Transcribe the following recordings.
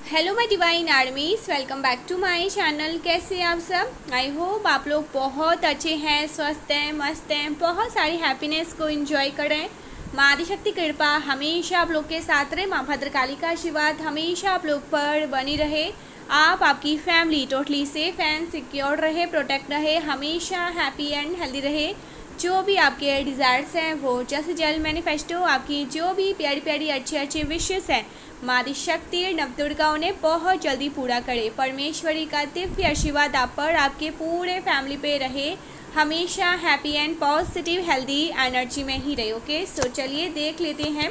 Hello my divine armies, welcome back to my channel. कैसे हैं आप सब? आई होप आप लोग बहुत अच्छे हैं, स्वस्थ हैं, मस्त हैं, बहुत सारी हैप्पीनेस को एंजॉय करें। माँ आदिशक्ति कृपा हमेशा आप लोग के साथ रहे। माँ भद्रकाली का आशीर्वाद हमेशा आप लोग पर बनी रहे। आप आपकी family totally safe and secure रहे, प्रोटेक्ट रहे, हमेशा हैप्पी एंड हेल्दी रहे। जो भी आपके डिज़ायर्स हैं वो जल्द से जल्द मैनिफेस्टो, आपकी जो भी प्यारी प्यारी अच्छे अच्छे विशेस हैं माँ आदिशक्ति नवदुर्गा उन्हें बहुत जल्दी पूरा करे। परमेश्वरी का दिव्य आशीर्वाद आप पर, आपके पूरे फैमिली पे रहे, हमेशा happy and positive healthy energy में ही रहे। ओके, सो चलिए देख लेते हैं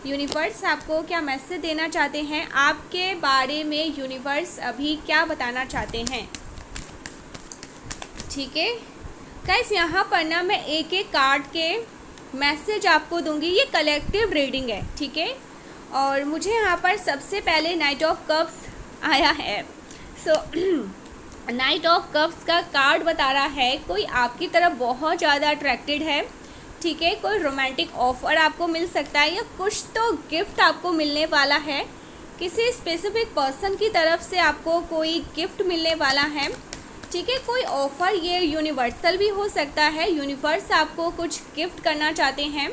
यूनिवर्स आपको क्या मैसेज देना चाहते हैं, आपके बारे में यूनिवर्स अभी क्या बताना चाहते हैं। ठीक है गाइस, यहाँ पर ना मैं एक एक कार्ड के मैसेज आपको दूंगी। ये कलेक्टिव रीडिंग है, ठीक है। और मुझे यहाँ पर सबसे पहले नाइट ऑफ कप्स आया है। सो नाइट ऑफ कप्स का कार्ड बता रहा है कोई आपकी तरफ बहुत ज़्यादा अट्रैक्टेड है, ठीक है। कोई रोमांटिक ऑफर आपको मिल सकता है या कुछ तो गिफ्ट आपको मिलने वाला है। किसी स्पेसिफिक पर्सन की तरफ से आपको कोई गिफ्ट मिलने वाला है, ठीक है। कोई ऑफ़र ये यूनिवर्सल भी हो सकता है, यूनिवर्स आपको कुछ गिफ्ट करना चाहते हैं।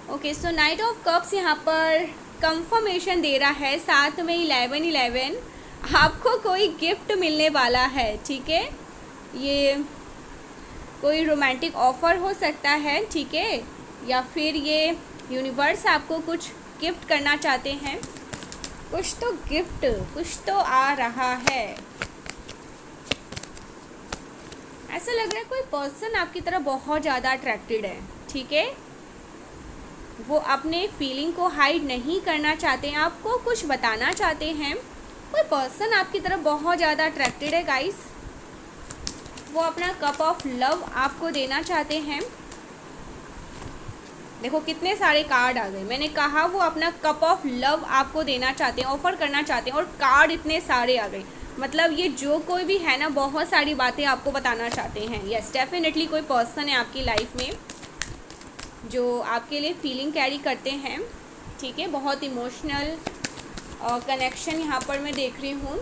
Okay, so night of cups यहाँ पर कंफर्मेशन दे रहा है, साथ में 11-11 आपको कोई गिफ्ट मिलने वाला है, ठीक है। ये कोई रोमांटिक ऑफ़र हो सकता है, ठीक है, या फिर ये यूनिवर्स आपको कुछ गिफ्ट करना चाहते हैं। कुछ तो गिफ्ट कुछ तो आ रहा है। ऐसा लग रहा है कोई पर्सन आपकी तरफ बहुत ज़्यादा अट्रैक्टेड है, ठीक है। वो अपने फीलिंग को हाइड नहीं करना चाहते हैं, आपको कुछ बताना चाहते हैं। कोई पर्सन आपकी तरफ बहुत ज़्यादा अट्रैक्टेड है गाइस। वो अपना कप ऑफ लव आपको देना चाहते हैं। देखो कितने सारे कार्ड आ गए। मैंने कहा वो अपना कप ऑफ लव आपको देना चाहते हैं, ऑफर करना चाहते हैं, और कार्ड इतने सारे आ गए। मतलब ये जो कोई भी है ना, बहुत सारी बातें आपको बताना चाहते हैं। यस, डेफिनेटली कोई पर्सन है आपकी लाइफ में जो आपके लिए फीलिंग कैरी करते हैं, ठीक है। बहुत इमोशनल कनेक्शन यहाँ पर मैं देख रही हूँ,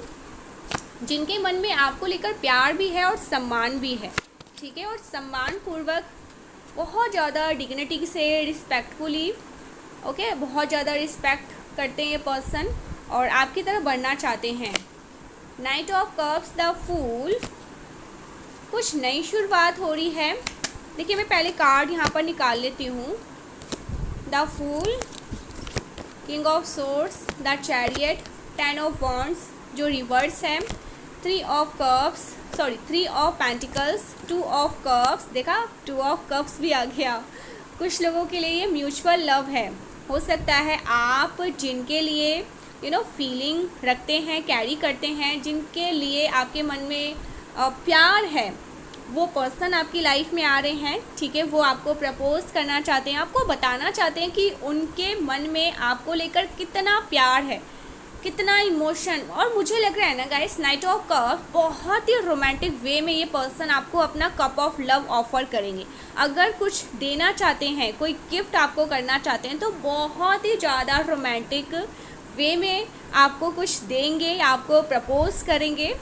जिनके मन में आपको लेकर प्यार भी है और सम्मान भी है, ठीक है। और सम्मान पूर्वक बहुत ज़्यादा डिग्निटी से, रिस्पेक्टफुली, ओके, बहुत ज़्यादा रिस्पेक्ट करते हैं ये पर्सन और आपकी तरफ बढ़ना चाहते हैं। Knight of cups, the fool, कुछ नई शुरुआत हो रही है। देखिए मैं पहले कार्ड यहाँ पर निकाल लेती हूँ। The fool, king of swords, the chariot, 10 of wands जो रिवर्स है, 3 of cups, sorry 3 of pentacles, 2 of cups, देखा 2 ऑफ कप्स भी आ गया। कुछ लोगों के लिए ये म्यूचुअल लव है। हो सकता है आप जिनके लिए फीलिंग रखते हैं, कैरी करते हैं, जिनके लिए आपके मन में प्यार है, वो पर्सन आपकी लाइफ में आ रहे हैं, ठीक है। वो आपको प्रपोज करना चाहते हैं, आपको बताना चाहते हैं कि उनके मन में आपको लेकर कितना प्यार है, कितना इमोशन। और मुझे लग रहा है ना गाइस, नाइट ऑफ कप बहुत ही रोमांटिक वे में ये पर्सन आपको अपना कप ऑफ लव ऑफर करेंगे। अगर कुछ देना चाहते हैं, कोई गिफ्ट आपको करना चाहते हैं, तो बहुत ही ज़्यादा रोमांटिक वे में आपको कुछ देंगे, आपको प्रपोज करेंगे,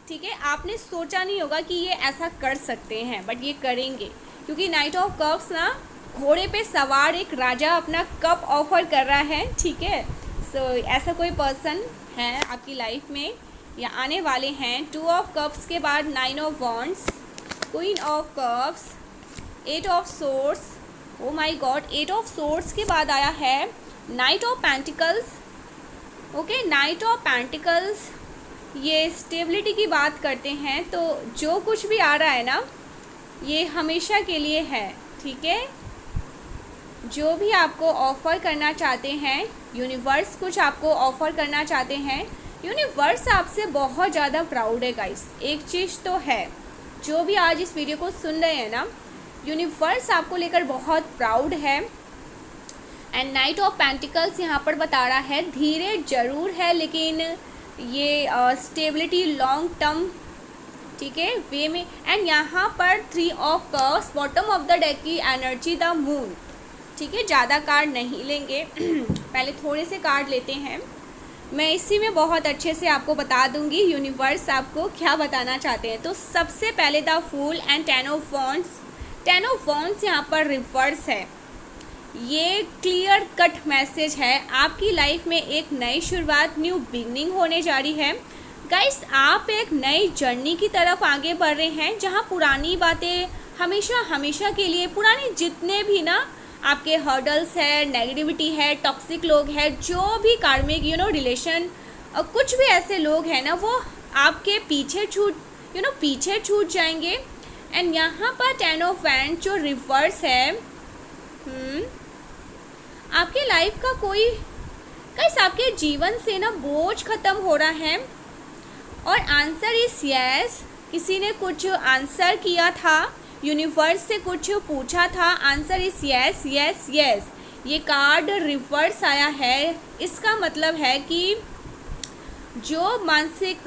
ठीक है। आपने सोचा नहीं होगा कि ये ऐसा कर सकते हैं, बट ये करेंगे, क्योंकि नाइट ऑफ कप्स ना, घोड़े पे सवार एक राजा अपना कप ऑफर कर रहा है, ठीक है। सो ऐसा कोई पर्सन है आपकी लाइफ में या आने वाले हैं। 2 ऑफ कप्स के बाद 9 of wands, queen of cups, 8 of swords, oh my God, 8 of swords के बाद आया है night of pentacles. Okay, night of pentacles ये स्टेबिलिटी की बात करते हैं। तो जो कुछ भी आ रहा है ना, ये हमेशा के लिए है, ठीक है। जो भी आपको ऑफ़र करना चाहते हैं, यूनिवर्स कुछ आपको ऑफ़र करना चाहते हैं। यूनिवर्स आपसे बहुत ज़्यादा प्राउड है गाइस। एक चीज़ तो है, जो भी आज इस वीडियो को सुन रहे हैं ना, यूनिवर्स आपको लेकर बहुत प्राउड है। एंड नाइट ऑफ पेंटिकल्स यहाँ पर बता रहा है धीरे ज़रूर है, लेकिन ये स्टेबिलिटी लॉन्ग टर्म, ठीक है, वे में। एंड यहाँ पर 3 of cups, bottom of the deck की एनर्जी, द मून, ठीक है। ज़्यादा कार्ड नहीं लेंगे पहले थोड़े से कार्ड लेते हैं। मैं इसी में बहुत अच्छे से आपको बता दूंगी यूनिवर्स आपको क्या बताना चाहते हैं। तो सबसे पहले the fool and ten of wands यहाँ पर रिवर्स है। ये क्लियर कट मैसेज है, आपकी लाइफ में एक नई शुरुआत, न्यू बिगनिंग होने जा रही है। गाइस, आप एक नई जर्नी की तरफ आगे बढ़ रहे हैं, जहाँ पुरानी बातें हमेशा हमेशा के लिए, पुराने जितने भी ना आपके हर्डल्स है, नेगेटिविटी है, टॉक्सिक लोग हैं, जो भी कार्मिक रिलेशन, कुछ भी ऐसे लोग हैं ना, वो आपके पीछे छूट जाएंगे। एंड यहाँ पर टेन ऑफ वैंड जो रिवर्स है, आपके लाइफ का कोई गाइस आपके जीवन से ना बोझ खत्म हो रहा है। और आंसर इज यस। किसी ने कुछ आंसर किया था, यूनिवर्स से कुछ पूछा था, answer is yes yes yes. ये कार्ड रिवर्स आया है, इसका मतलब है कि जो मानसिक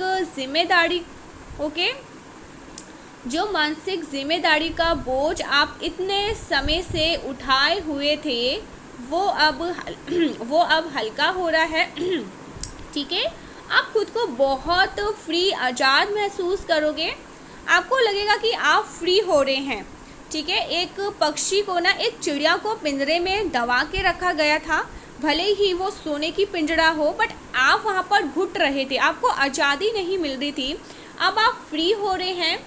जिम्मेदारी का बोझ आप इतने समय से उठाए हुए थे, वो अब हल्का हो रहा है। ठीक है, आप खुद को बहुत फ्री, आज़ाद महसूस करोगे। आपको लगेगा कि आप फ्री हो रहे हैं। ठीक है, एक पक्षी को ना, एक चिड़िया को पिंजरे में दबा के रखा गया था, भले ही वो सोने की पिंजरा हो, बट आप वहाँ पर घुट रहे थे, आपको आज़ादी नहीं मिल रही थी। अब आप फ्री हो रहे हैं।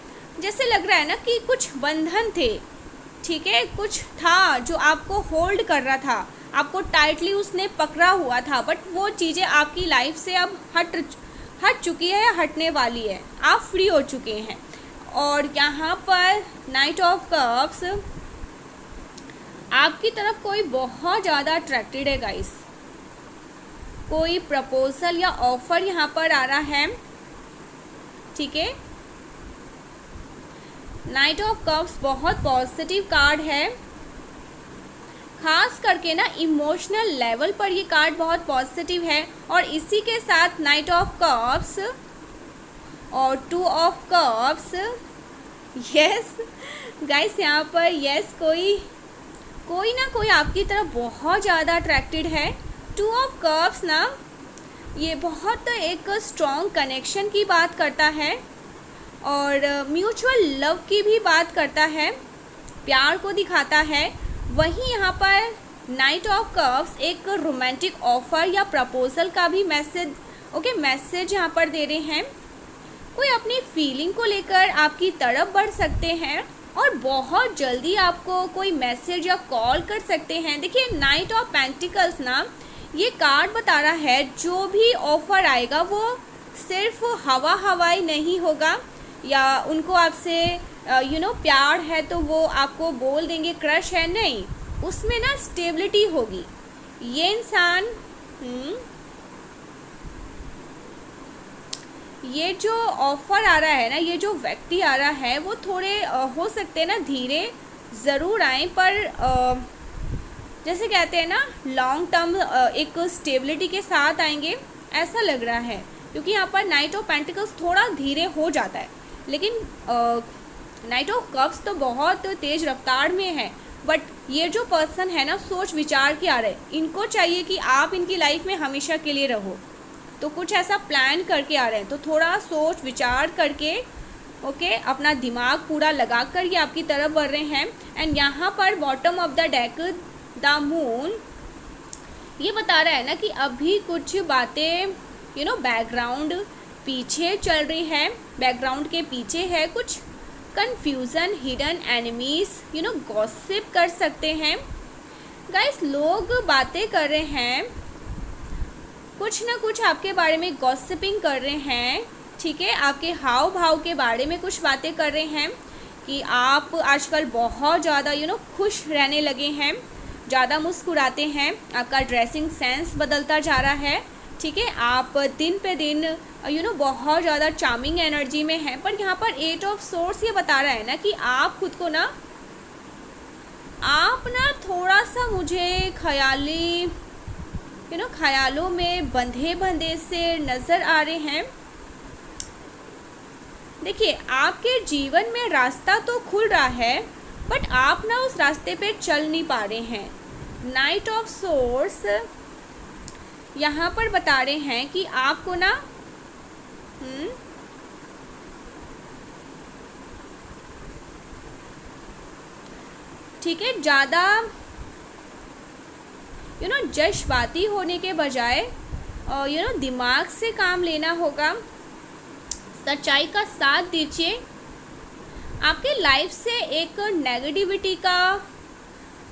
जैसे लग रहा है ना कि कुछ बंधन थे, ठीक है, कुछ था जो आपको होल्ड कर रहा था, आपको टाइटली उसने पकड़ा हुआ था, बट वो चीज़ें आपकी लाइफ से अब हट चुकी है या हटने वाली है, आप फ्री हो चुके हैं। और यहाँ पर नाइट ऑफ कप्स, आपकी तरफ कोई बहुत ज़्यादा अट्रैक्टेड है गाइस, कोई प्रपोजल या ऑफर यहाँ पर आ रहा है। ठीक है, नाइट ऑफ कप्स बहुत पॉजिटिव कार्ड है, खास करके ना इमोशनल लेवल पर ये कार्ड बहुत पॉजिटिव है। और इसी के साथ नाइट ऑफ कप्स और two of cups, yes guys, यहाँ पर यस कोई ना कोई आपकी तरफ बहुत ज़्यादा अट्रैक्टेड है। टू ऑफ कप्स ना, ये बहुत एक स्ट्रॉन्ग कनेक्शन की बात करता है और म्यूचुअल लव की भी बात करता है, प्यार को दिखाता है। वहीं यहाँ पर नाइट ऑफ कप्स एक रोमांटिक ऑफर या प्रपोजल का भी मैसेज यहाँ पर दे रहे हैं। कोई अपनी फीलिंग को लेकर आपकी तरफ बढ़ सकते हैं और बहुत जल्दी आपको कोई मैसेज या कॉल कर सकते हैं। देखिए, नाइट ऑफ पेंटिकल्स ना, ये कार्ड बता रहा है जो भी ऑफर आएगा वो सिर्फ हवाई नहीं होगा, या उनको आपसे प्यार है तो वो आपको बोल देंगे क्रश है, नहीं, उसमें ना स्टेबिलिटी होगी। ये इंसान ये जो ऑफर आ रहा है ना, ये जो व्यक्ति आ रहा है, वो थोड़े हो सकते हैं ना धीरे ज़रूर आए, पर जैसे कहते हैं ना लॉन्ग टर्म एक स्टेबिलिटी के साथ आएंगे, ऐसा लग रहा है। क्योंकि यहाँ पर नाइट ऑफ पेंटिकल्स थोड़ा धीरे हो जाता है, लेकिन नाइट ऑफ कप्स तो बहुत तेज़ रफ्तार में है। बट ये जो पर्सन है ना, सोच विचार के आ रहे हैं, इनको चाहिए कि आप इनकी लाइफ में हमेशा के लिए रहो, तो कुछ ऐसा प्लान करके आ रहे हैं। तो थोड़ा सोच विचार करके अपना दिमाग पूरा लगा कर ये आपकी तरफ बढ़ रहे हैं। एंड यहाँ पर bottom of the deck the moon, ये बता रहा है ना कि अभी कुछ बातें बैकग्राउंड पीछे चल रही है, बैकग्राउंड के पीछे है कुछ कन्फ्यूज़न, हिडन एनिमीज, गॉसिप कर सकते हैं। गाइस, लोग बातें कर रहे हैं, कुछ ना कुछ आपके बारे में गॉसिपिंग कर रहे हैं। ठीक है, आपके हाव भाव के बारे में कुछ बातें कर रहे हैं कि आप आजकल बहुत ज़्यादा खुश रहने लगे हैं, ज़्यादा मुस्कुराते हैं, आपका ड्रेसिंग सेंस बदलता जा रहा है। ठीक है, आप दिन पे दिन बहुत ज़्यादा चार्मिंग एनर्जी में हैं। पर यहाँ पर 8 ऑफ सोर्स ये बता रहा है ना कि आप खुद को आप थोड़ा सा मुझे ख्यालों में बंधे से नज़र आ रहे हैं। देखिए, आपके जीवन में रास्ता तो खुल रहा है, बट आप उस रास्ते पे चल नहीं पा रहे हैं। नाइट ऑफ सोर्स, यहाँ पर बता रहे हैं कि आपको ना ठीक है, ज़्यादा जज्बाती होने के बजाय दिमाग से काम लेना होगा, सच्चाई का साथ दीजिए। आपके लाइफ से एक नेगेटिविटी का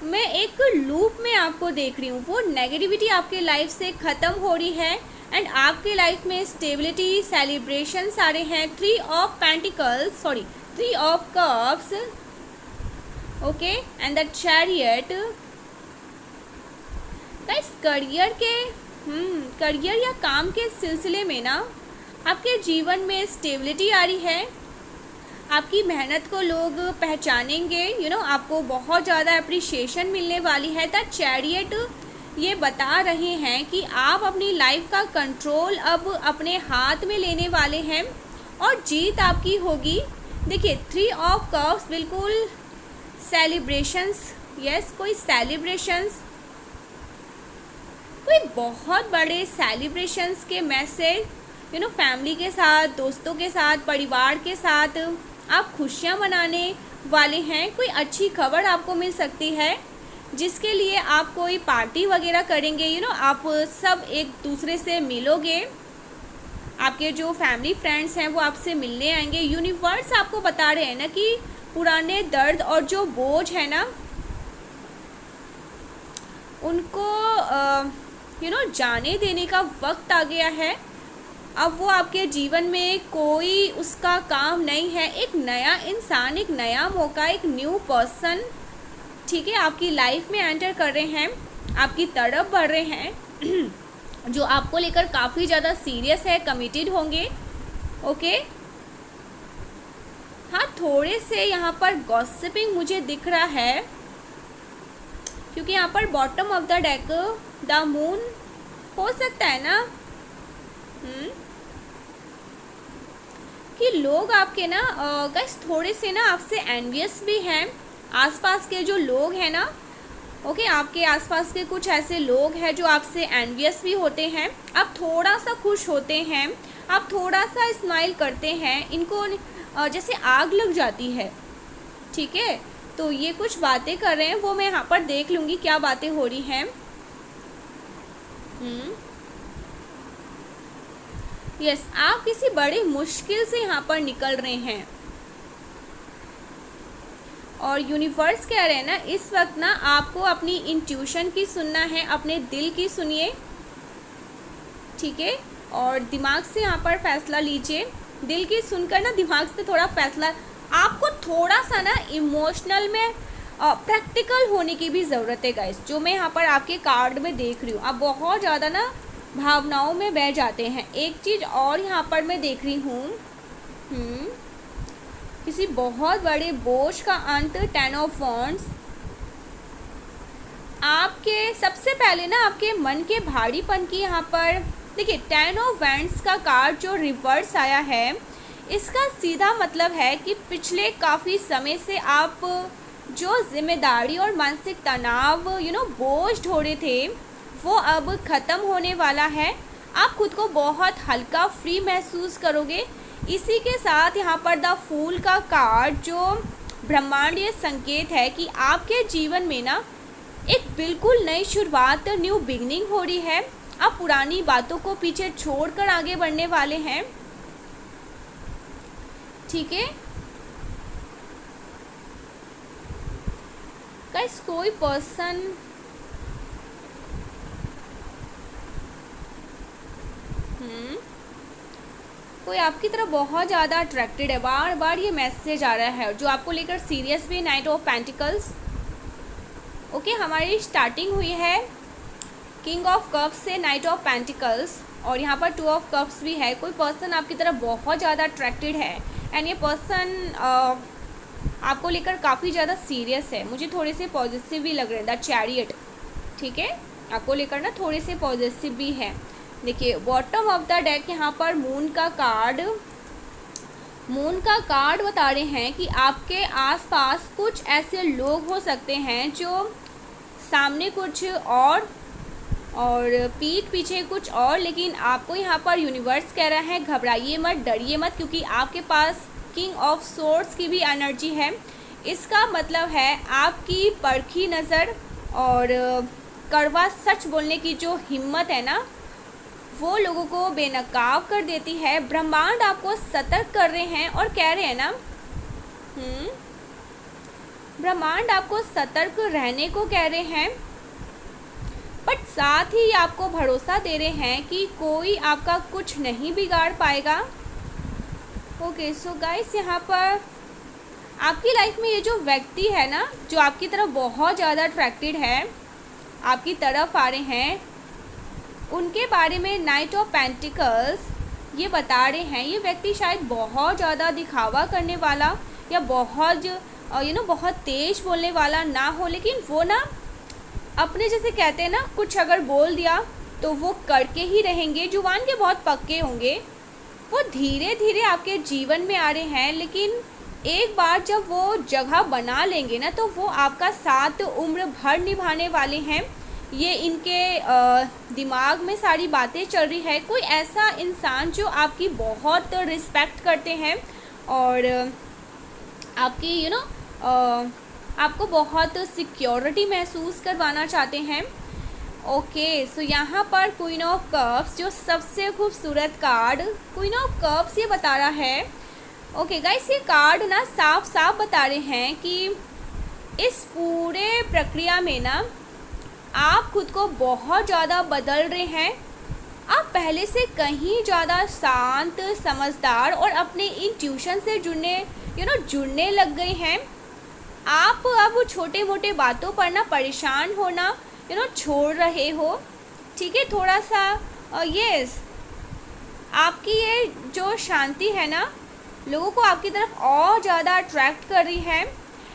मैं एक लूप में आपको देख रही हूँ, वो नेगेटिविटी आपके लाइफ से ख़त्म हो रही है एंड आपके लाइफ में स्टेबिलिटी, सेलिब्रेशंस आ रहे हैं। 3 of cups, okay, and the chariot. Guys, career या काम के सिलसिले में ना आपके जीवन में स्टेबिलिटी आ रही है, आपकी मेहनत को लोग पहचानेंगे, आपको बहुत ज़्यादा अप्रिशिएशन मिलने वाली है। द चैरियट ये बता रहे हैं कि आप अपनी लाइफ का कंट्रोल अब अपने हाथ में लेने वाले हैं और जीत आपकी होगी। देखिए, 3 ऑफ कप्स बिल्कुल सेलिब्रेशंस, यस, कोई सेलिब्रेशंस, कोई बहुत बड़े सेलिब्रेशंस के मैसेज, फैमिली के साथ, दोस्तों के साथ, परिवार के साथ आप खुशियाँ मनाने वाले हैं। कोई अच्छी खबर आपको मिल सकती है जिसके लिए आप कोई पार्टी वगैरह करेंगे, आप सब एक दूसरे से मिलोगे, आपके जो फैमिली फ्रेंड्स हैं वो आपसे मिलने आएंगे। यूनिवर्स आपको बता रहे हैं ना कि पुराने दर्द और जो बोझ है ना उनको जाने देने का वक्त आ गया है। अब वो आपके जीवन में कोई उसका काम नहीं है। एक नया इंसान, एक नया मौका, एक न्यू पर्सन, ठीक है, आपकी लाइफ में एंटर कर रहे हैं, आपकी तरफ बढ़ रहे हैं जो आपको लेकर काफ़ी ज़्यादा सीरियस है, कमिटेड होंगे, ओके। हाँ, थोड़े से यहाँ पर गॉसिपिंग मुझे दिख रहा है क्योंकि यहाँ पर bottom of the deck the moon हो सकता है ना कि लोग आपके ना गाइस थोड़े से ना आपसे एनवियस भी हैं। आसपास के जो लोग हैं ना, ओके, आपके आसपास के कुछ ऐसे लोग हैं जो आपसे एनवियस भी होते हैं। आप थोड़ा सा खुश होते हैं, आप थोड़ा सा स्माइल करते हैं, इनको जैसे आग लग जाती है, ठीक है। तो ये कुछ बातें कर रहे हैं, वो मैं यहाँ पर देख लूँगी क्या बातें हो रही हैं। यस, आप किसी बड़ी मुश्किल से यहाँ पर निकल रहे हैं और यूनिवर्स कह रहे हैं ना इस वक्त ना आपको अपनी इंट्यूशन की सुनना है, अपने दिल की सुनिए, ठीक है, और दिमाग से यहाँ पर फैसला लीजिए। दिल की सुनकर ना दिमाग से थोड़ा फैसला, आपको थोड़ा सा ना इमोशनल में प्रैक्टिकल होने की भी ज़रूरत है गाइस। जो मैं यहाँ पर आपके कार्ड में देख रही हूँ, आप बहुत ज़्यादा ना भावनाओं में बह जाते हैं। एक चीज़ और यहाँ पर मैं देख रही हूँ, किसी बहुत बड़े बोझ का अंत, 10 ऑफ वॉन्ड्स। आपके सबसे पहले ना आपके मन के भारीपन की यहाँ पर देखिए 10 ऑफ वॉन्ड्स का कार्ड जो रिवर्स आया है, इसका सीधा मतलब है कि पिछले काफ़ी समय से आप जो जिम्मेदारी और मानसिक तनाव बोझ ढोए थे वो अब ख़त्म होने वाला है। आप खुद को बहुत हल्का, फ्री महसूस करोगे। इसी के साथ यहाँ पर द फूल का कार्ड जो ब्रह्मांडीय संकेत है कि आपके जीवन में ना एक बिल्कुल नई शुरुआत, न्यू बिगनिंग हो रही है। आप पुरानी बातों को पीछे छोड़कर आगे बढ़ने वाले हैं, ठीक है गाइस। कोई पर्सन कोई आपकी तरफ बहुत ज़्यादा अट्रैक्टेड है, बार बार ये मैसेज आ रहा है, जो आपको लेकर सीरियस भी। नाइट ऑफ पेंटिकल्स, ओके, हमारी स्टार्टिंग हुई है किंग ऑफ कप्स से नाइट ऑफ पेंटिकल्स और यहाँ पर 2 ऑफ कप्स भी है। कोई पर्सन आपकी तरफ बहुत ज़्यादा अट्रैक्टेड है एंड ये पर्सन आपको लेकर काफ़ी ज़्यादा सीरियस है। मुझे थोड़े से पॉजिटिव भी लग रहे हैं, द चैरियट, ठीक है, आपको लेकर ना थोड़े से पॉजिटिव भी है। देखिए बॉटम ऑफ द डेक यहाँ पर मून का कार्ड बता रहे हैं कि आपके आसपास कुछ ऐसे लोग हो सकते हैं जो सामने कुछ और और पीठ पीछे कुछ और, लेकिन आपको यहाँ पर यूनिवर्स कह रहा है घबराइए मत, डरिए मत, क्योंकि आपके पास किंग ऑफ सोर्ड्स की भी एनर्जी है। इसका मतलब है आपकी परखी नज़र और कड़वा सच बोलने की जो हिम्मत है ना, वो लोगों को बेनकाब कर देती है। ब्रह्मांड आपको सतर्क कर रहे हैं और कह रहे हैं ना, ब्रह्मांड आपको सतर्क रहने को कह रहे हैं, बट साथ ही आपको भरोसा दे रहे हैं कि कोई आपका कुछ नहीं बिगाड़ पाएगा। ओके सो गाइस, यहाँ पर आपकी लाइफ में ये जो व्यक्ति है ना, जो आपकी तरफ बहुत ज़्यादा अट्रैक्टेड है, आपकी तरफ आ रहे हैं, उनके बारे में नाइट ऑफ पेंटिकल्स ये बता रहे हैं ये व्यक्ति शायद बहुत ज़्यादा दिखावा करने वाला या बहुत बहुत तेज़ बोलने वाला ना हो, लेकिन वो ना अपने जैसे कहते हैं ना, कुछ अगर बोल दिया तो वो करके ही रहेंगे, जुबान के बहुत पक्के होंगे। वो धीरे धीरे आपके जीवन में आ रहे हैं, लेकिन एक बार जब वो जगह बना लेंगे ना, तो वो आपका साथ उम्र भर निभाने वाले हैं। ये इनके दिमाग में सारी बातें चल रही है। कोई ऐसा इंसान जो आपकी बहुत रिस्पेक्ट करते हैं और आपकी आपको बहुत सिक्योरिटी महसूस करवाना चाहते हैं। ओके सो यहाँ पर क्वीन ऑफ कप्स, जो सबसे खूबसूरत कार्ड क्वीन ऑफ कप्स, ये बता रहा है। ओके गाइस, ये कार्ड ना साफ साफ बता रहे हैं कि इस पूरे प्रक्रिया में ना आप खुद को बहुत ज़्यादा बदल रहे हैं। आप पहले से कहीं ज़्यादा शांत, समझदार और अपने इंट्यूशन से जुड़ने लग गए हैं। आप अब छोटे मोटे बातों पर ना परेशान होना छोड़ रहे हो, ठीक है। थोड़ा सा यस, आपकी ये जो शांति है ना, लोगों को आपकी तरफ और ज़्यादा अट्रैक्ट कर रही है।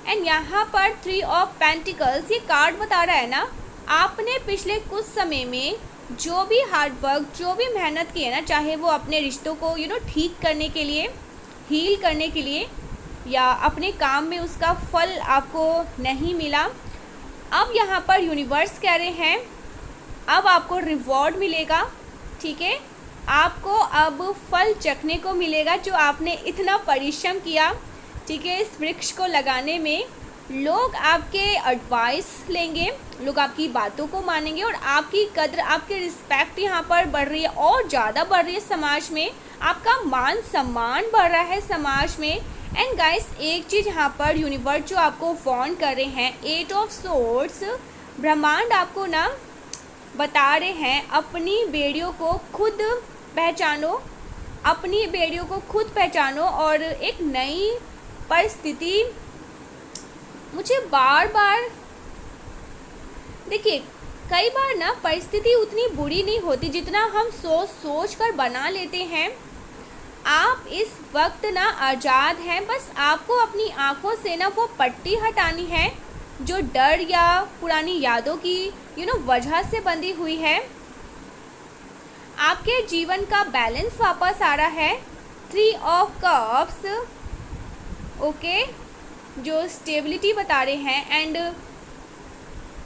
एंड यहाँ पर 3 ऑफ पेंटिकल्स ये कार्ड बता रहा है ना, आपने पिछले कुछ समय में जो भी हार्डवर्क, जो भी मेहनत की है ना, चाहे वो अपने रिश्तों को ठीक करने के लिए, हील करने के लिए, या अपने काम में उसका फल आपको नहीं मिला, अब यहाँ पर यूनिवर्स कह रहे हैं अब आपको रिवॉर्ड मिलेगा, ठीक है। आपको अब फल चखने को मिलेगा जो आपने इतना परिश्रम किया, ठीक है। इस वृक्ष को लगाने में लोग आपके एडवाइस लेंगे, लोग आपकी बातों को मानेंगे और आपकी कद्र, आपकी रिस्पेक्ट यहाँ पर बढ़ रही है और ज़्यादा बढ़ रही है समाज में। आपका मान सम्मान बढ़ रहा है समाज में। एंड गाइस, एक चीज़ यहाँ पर यूनिवर्स जो आपको वार्न कर रहे हैं, 8 ऑफ सोर्ड्स, ब्रह्मांड आपको ना बता रहे हैं अपनी बेड़ियों को खुद पहचानो, अपनी बेड़ियों को खुद पहचानो और एक नई परिस्थिति। मुझे बार बार देखिए, कई बार ना परिस्थिति उतनी बुरी नहीं होती जितना हम सोच कर बना लेते हैं। आप इस वक्त ना आज़ाद हैं, बस आपको अपनी आंखों से ना वो पट्टी हटानी है जो डर या पुरानी यादों की वजह से बंधी हुई है। आपके जीवन का बैलेंस वापस आ रहा है। 3 ऑफ कप्स, ओके, जो स्टेबिलिटी बता रहे हैं। एंड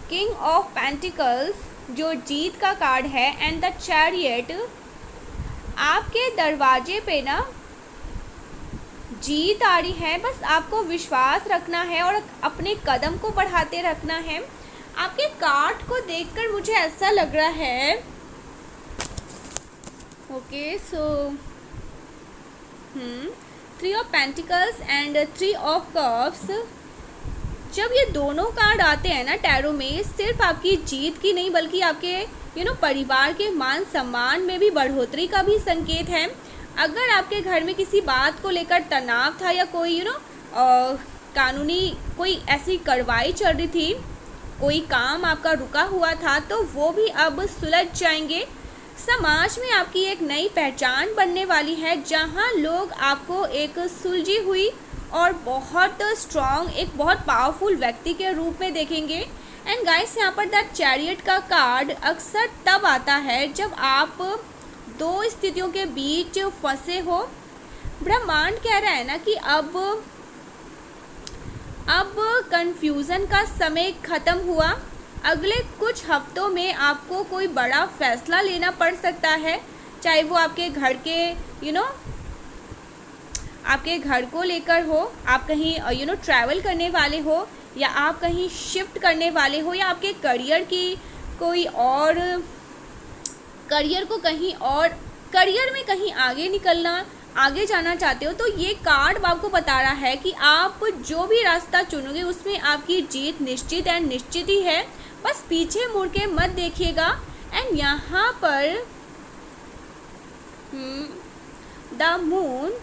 किंग ऑफ पेंटिकल्स जो जीत का कार्ड है। एंड द चैरियट, आपके दरवाजे पे ना जीत आ रही है, बस आपको विश्वास रखना है और अपने कदम को बढ़ाते रखना है। आपके कार्ड को देखकर मुझे ऐसा लग रहा है, okay so 3 of pentacles and 3 of cups, जब ये दोनों कार्ड आते हैं ना टैरो में, सिर्फ आपकी जीत की नहीं बल्कि आपके परिवार के मान सम्मान में भी बढ़ोतरी का भी संकेत है। अगर आपके घर में किसी बात को लेकर तनाव था या कोई कानूनी कोई ऐसी कार्रवाई चल रही थी, कोई काम आपका रुका हुआ था, तो वो भी अब सुलझ जाएंगे। समाज में आपकी एक नई पहचान बनने वाली है, जहां लोग आपको एक सुलझी हुई और बहुत स्ट्रॉन्ग, एक बहुत पावरफुल व्यक्ति के रूप में देखेंगे। एंड गाइस, यहाँ पर द चैरियट का कार्ड अक्सर तब आता है जब आप दो स्थितियों के बीच फंसे हो। ब्रह्मांड कह रहा है ना कि अब कंफ्यूजन का समय ख़त्म हुआ। अगले कुछ हफ्तों में आपको कोई बड़ा फैसला लेना पड़ सकता है, चाहे वो आपके घर के आपके घर को लेकर हो, आप कहीं ट्रैवल करने वाले हो, या आप कहीं शिफ्ट करने वाले हो, या आपके करियर की कोई और करियर में कहीं आगे निकलना, आगे जाना चाहते हो। तो ये कार्ड आपको बता रहा है कि आप जो भी रास्ता चुनोगे उसमें आपकी जीत निश्चित ही है। बस पीछे मुड़ के मत देखिएगा। एंड यहाँ पर the moon,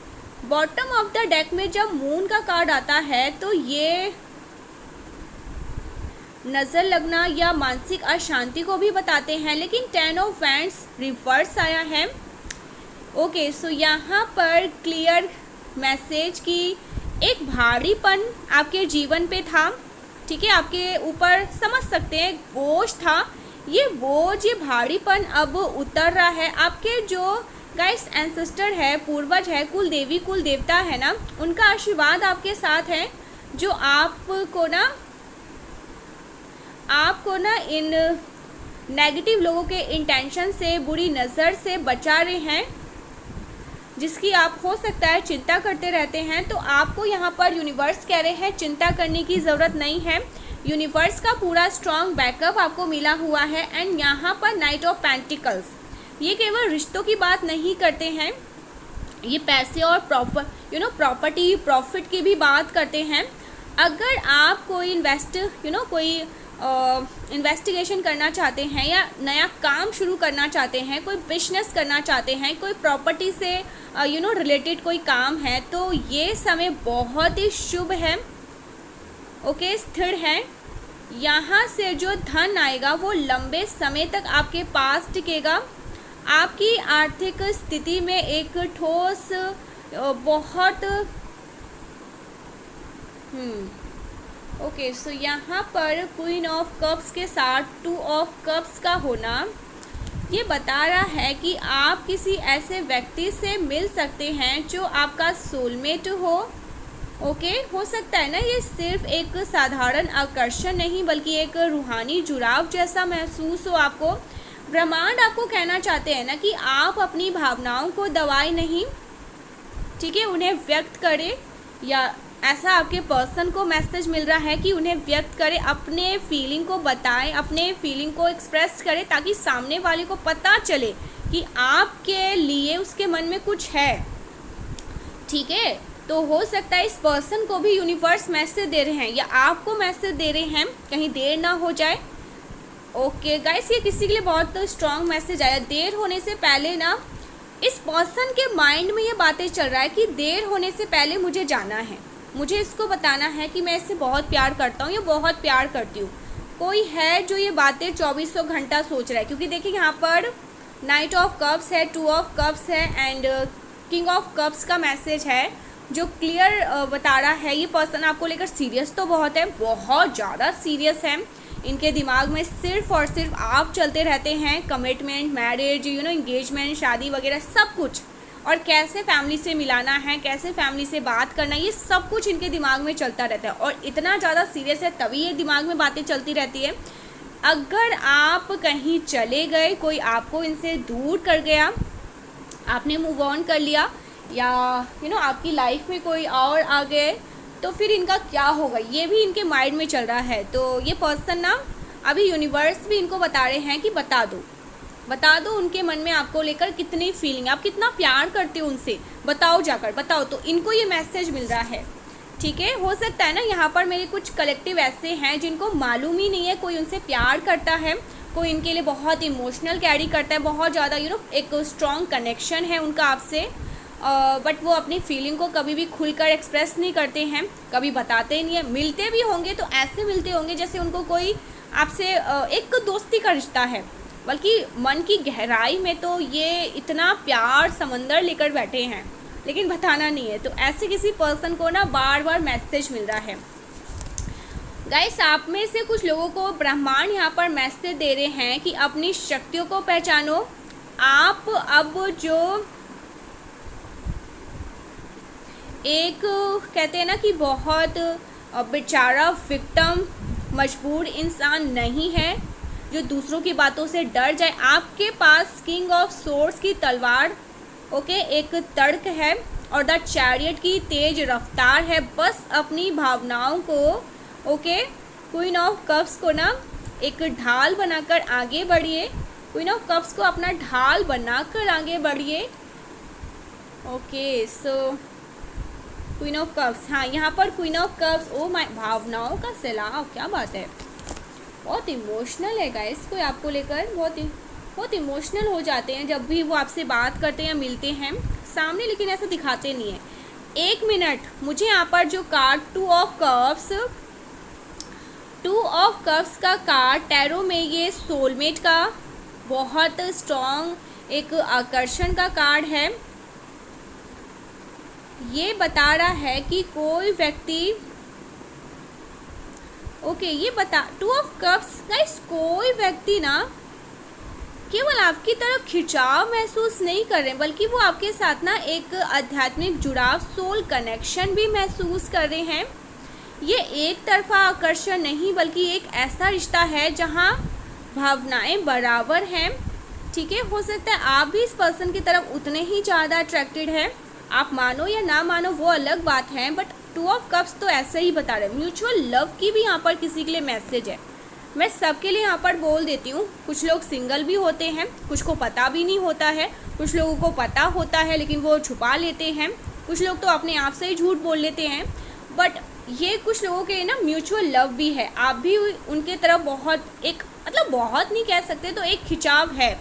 bottom of the deck में जब मून का कार्ड आता है तो ये नज़र लगना या मानसिक अशांति को भी बताते हैं, लेकिन 10 ऑफ वैंड्स रिवर्स आया है। ओके, सो यहाँ पर क्लियर मैसेज की एक भारीपन आपके जीवन पे था, ठीक है, आपके ऊपर समझ सकते हैं बोझ था। ये भारीपन अब उतर रहा है। आपके जो गाइस एंसेस्टर है, पूर्वज है, कुल देवी कुल देवता है ना, उनका आशीर्वाद आपके साथ है, जो आपको ना इन नेगेटिव लोगों के इंटेंशन से, बुरी नज़र से बचा रहे हैं, जिसकी आप हो सकता है चिंता करते रहते हैं। तो आपको यहाँ पर यूनिवर्स कह रहे हैं चिंता करने की ज़रूरत नहीं है। यूनिवर्स का पूरा स्ट्रॉन्ग बैकअप आपको मिला हुआ है। एंड यहाँ पर नाइट ऑफ पेंटिकल्स, ये केवल रिश्तों की बात नहीं करते हैं, ये पैसे और प्रॉपर्टी प्रॉफिट की भी बात करते हैं। अगर आप कोई इन्वेस्टिगेशन करना चाहते हैं, या नया काम शुरू करना चाहते हैं, कोई बिजनेस करना चाहते हैं, कोई प्रॉपर्टी से रिलेटेड कोई काम है, तो ये समय बहुत ही शुभ है। ओके, स्थिर है। यहाँ से जो धन आएगा वो लंबे समय तक आपके पास टिकेगा। आपकी आर्थिक स्थिति में एक ठोस बहुत ओके, सो यहाँ पर क्वीन ऑफ कप्स के साथ 2 ऑफ कप्स का होना ये बता रहा है कि आप किसी ऐसे व्यक्ति से मिल सकते हैं जो आपका सोलमेट हो। ओके, हो सकता है ना ये सिर्फ एक साधारण आकर्षण नहीं, बल्कि एक रूहानी जुड़ाव जैसा महसूस हो आपको। ब्रह्मांड आपको कहना चाहते हैं ना कि आप अपनी भावनाओं को दबाएं नहीं, ठीक है, उन्हें व्यक्त करें, या ऐसा आपके पर्सन को मैसेज मिल रहा है कि उन्हें व्यक्त करें, अपने फीलिंग को बताएं, अपने फीलिंग को एक्सप्रेस करें, ताकि सामने वाले को पता चले कि आपके लिए उसके मन में कुछ है, ठीक है। तो हो सकता है इस पर्सन को भी यूनिवर्स मैसेज दे रहे हैं, या आपको मैसेज दे रहे हैं, कहीं देर ना हो जाए। ओके गाइस, ये किसी के लिए बहुत स्ट्रॉन्ग मैसेज आया। देर होने से पहले ना इस पर्सन के माइंड में ये बातें चल रहा है कि देर होने से पहले मुझे जाना है, मुझे इसको बताना है कि मैं इससे बहुत प्यार करता हूँ या बहुत प्यार करती हूँ। कोई है जो ये बातें 2400 घंटा सोच रहा है, क्योंकि देखिए यहाँ पर नाइट ऑफ कप्स है, 2 ऑफ कप्स है, एंड किंग ऑफ कप्स का मैसेज है, जो क्लियर बता रहा है ये पर्सन आपको लेकर सीरियस तो बहुत है, बहुत ज़्यादा सीरियस है। इनके दिमाग में सिर्फ और सिर्फ आप चलते रहते हैं, कमिटमेंट, मैरिज, एंगेजमेंट, शादी वगैरह सब कुछ, और कैसे फैमिली से मिलाना है, कैसे फैमिली से बात करना, ये सब कुछ इनके दिमाग में चलता रहता है। और इतना ज़्यादा सीरियस है तभी ये दिमाग में बातें चलती रहती है। अगर आप कहीं चले गए, कोई आपको इनसे दूर कर गया, आपने मूव ऑन कर लिया, या आपकी लाइफ में कोई और आ गए, तो फिर इनका क्या होगा, ये भी इनके माइंड में चल रहा है। तो ये पर्सन ना अभी यूनिवर्स भी इनको बता रहे हैं कि बता दो उनके मन में आपको लेकर कितनी फीलिंग, आप कितना प्यार करते हो उनसे, बताओ, जाकर बताओ। तो इनको ये मैसेज मिल रहा है, ठीक है। हो सकता है ना यहाँ पर मेरे कुछ कलेक्टिव ऐसे हैं जिनको मालूम ही नहीं है कोई उनसे प्यार करता है, कोई इनके लिए बहुत इमोशनल कैरी करता है, बहुत ज़्यादा एक स्ट्रॉन्ग कनेक्शन है उनका आपसे, बट वो अपनी फीलिंग को कभी भी खुलकर एक्सप्रेस नहीं करते हैं, कभी बताते नहीं है। मिलते भी होंगे तो ऐसे मिलते होंगे जैसे उनको कोई आपसे एक दोस्ती का रिश्ता है, बल्कि मन की गहराई में तो ये इतना प्यार समंदर लेकर बैठे हैं, लेकिन बताना नहीं है। तो ऐसे किसी पर्सन को ना बार बार मैसेज मिल रहा है। गाइस, आप में से कुछ लोगों को ब्रह्मांड यहाँ पर मैसेज दे रहे हैं कि अपनी शक्तियों को पहचानो। आप अब जो एक कहते हैं ना कि बहुत बेचारा विक्टिम मजबूर इंसान नहीं है जो दूसरों की बातों से डर जाए। आपके पास किंग ऑफ सोर्ड्स की तलवार, ओके, एक तर्क है, और द चैरियट की तेज रफ्तार है। बस अपनी भावनाओं को, ओके, क्वीन ऑफ कप्स को ना एक ढाल बनाकर आगे बढ़िए। क्वीन ऑफ कप्स को अपना ढाल बनाकर आगे बढ़िए। Okay, so queen of cups, हाँ यहाँ पर queen of cups, oh my, भावनाओं का सैलाब, क्या बात है, बहुत इमोशनल है गाइस। कोई आपको लेकर बहुत इमोशनल हो जाते हैं जब भी वो आपसे बात करते हैं या मिलते हैं सामने, लेकिन ऐसा दिखाते नहीं है। एक मिनट, मुझे यहाँ पर जो कार्ड टू ऑफ कप्स का कार्ड टैरो में, ये सोलमेट का बहुत स्ट्रॉन्ग एक आकर्षण का कार्ड है। ये बता रहा है कि कोई व्यक्ति, ओके, ये बता, टू ऑफ कप्स गाइस, कोई व्यक्ति ना केवल आपकी तरफ खिंचाव महसूस नहीं कर रहे, बल्कि वो आपके साथ ना एक आध्यात्मिक जुड़ाव, सोल कनेक्शन भी महसूस कर रहे हैं। ये एक तरफा आकर्षण नहीं, बल्कि एक ऐसा रिश्ता है जहाँ भावनाएं बराबर हैं। ठीक है, हो सकता है आप भी इस पर्सन की तरफ उतने ही ज़्यादा अट्रैक्टेड हैं, आप मानो या ना मानो वो अलग बात है, बट टू ऑफ कप्स तो ऐसे ही बता रहे हैं। म्यूचुअल लव की भी यहाँ पर किसी के लिए मैसेज है। मैं सबके लिए यहाँ पर बोल देती हूँ, कुछ लोग सिंगल भी होते हैं, कुछ को पता भी नहीं होता है, कुछ लोगों को पता होता है लेकिन वो छुपा लेते हैं, कुछ लोग तो अपने आप से ही झूठ बोल लेते हैं। बट ये कुछ लोगों के ना म्यूचुअल लव भी है, आप भी उनके तरफ बहुत, एक मतलब बहुत नहीं कह सकते, तो एक खिंचाव है,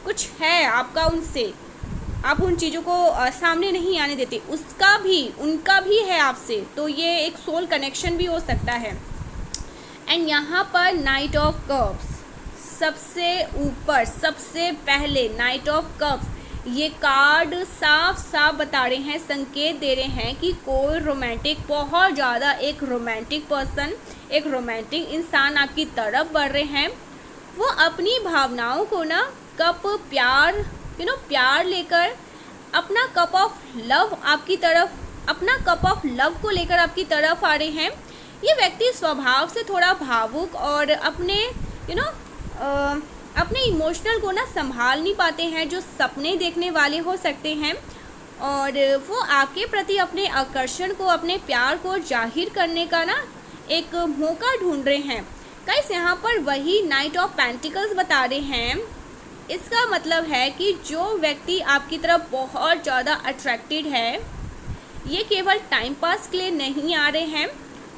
कुछ है आपका उनसे, आप उन चीज़ों को सामने नहीं आने देते, उसका भी उनका भी है आपसे, तो ये एक सोल कनेक्शन भी हो सकता है। एंड यहाँ पर नाइट ऑफ कप्स सबसे ऊपर, सबसे पहले नाइट ऑफ कप्स, ये कार्ड साफ साफ बता रहे हैं, संकेत दे रहे हैं कि कोई रोमांटिक, बहुत ज़्यादा एक रोमांटिक पर्सन, एक रोमांटिक इंसान आपकी तरफ बढ़ रहे हैं। वो अपनी भावनाओं को ना कप प्यार, प्यार लेकर, अपना कप ऑफ लव आपकी तरफ, अपना कप ऑफ लव को लेकर आपकी तरफ आ रहे हैं। ये व्यक्ति स्वभाव से थोड़ा भावुक और अपने अपने इमोशनल को ना संभाल नहीं पाते हैं, जो सपने देखने वाले हो सकते हैं, और वो आपके प्रति अपने आकर्षण को, अपने प्यार को जाहिर करने का ना एक मौका ढूंढ रहे हैं। गाइस, यहाँ पर वही नाइट ऑफ पेंटिकल्स बता रहे हैं। इसका मतलब है कि जो व्यक्ति आपकी तरफ बहुत ज़्यादा अट्रैक्टेड है, ये केवल टाइम पास के लिए नहीं आ रहे हैं,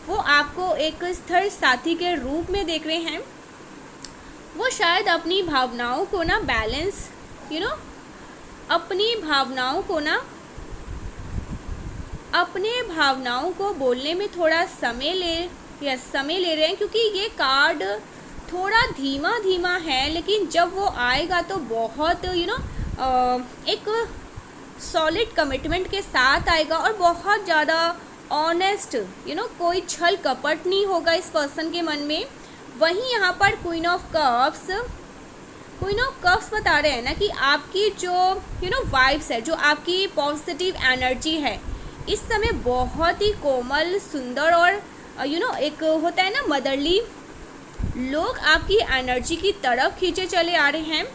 वो आपको एक स्थिर साथी के रूप में देख रहे हैं। वो शायद अपनी भावनाओं को ना बैलेंस, अपनी भावनाओं को ना, अपने भावनाओं को बोलने में थोड़ा समय ले रहे हैं, क्योंकि ये कार्ड थोड़ा धीमा धीमा है, लेकिन जब वो आएगा तो बहुत एक सॉलिड कमिटमेंट के साथ आएगा, और बहुत ज़्यादा ऑनेस्ट, कोई छल कपट नहीं होगा इस पर्सन के मन में। वहीं यहाँ पर क्वीन ऑफ कप्स बता रहे हैं ना कि आपकी जो वाइब्स है, जो आपकी पॉजिटिव एनर्जी है, इस समय बहुत ही कोमल, सुंदर, और एक होता है ना मदरली, लोग आपकी एनर्जी की तरफ खींचे चले आ रहे हैं।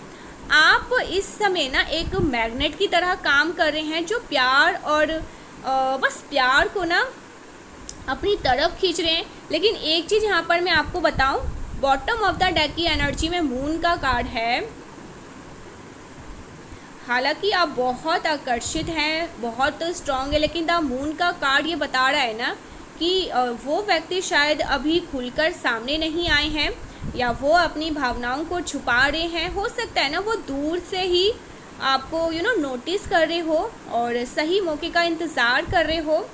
आप इस समय ना एक मैग्नेट की तरह काम कर रहे हैं, जो प्यार और बस प्यार को ना अपनी तरफ खींच रहे हैं। लेकिन एक चीज़ यहाँ पर मैं आपको बताऊं, बॉटम ऑफ द डेक की एनर्जी में मून का कार्ड है। हालांकि आप बहुत आकर्षित हैं, बहुत स्ट्रांग है, लेकिन द मून का कार्ड ये बता रहा है ना कि वो व्यक्ति शायद अभी खुलकर सामने नहीं आए हैं, या वो अपनी भावनाओं को छुपा रहे हैं। हो सकता है ना वो दूर से ही आपको नोटिस कर रहे हो और सही मौके का इंतज़ार कर रहे हो,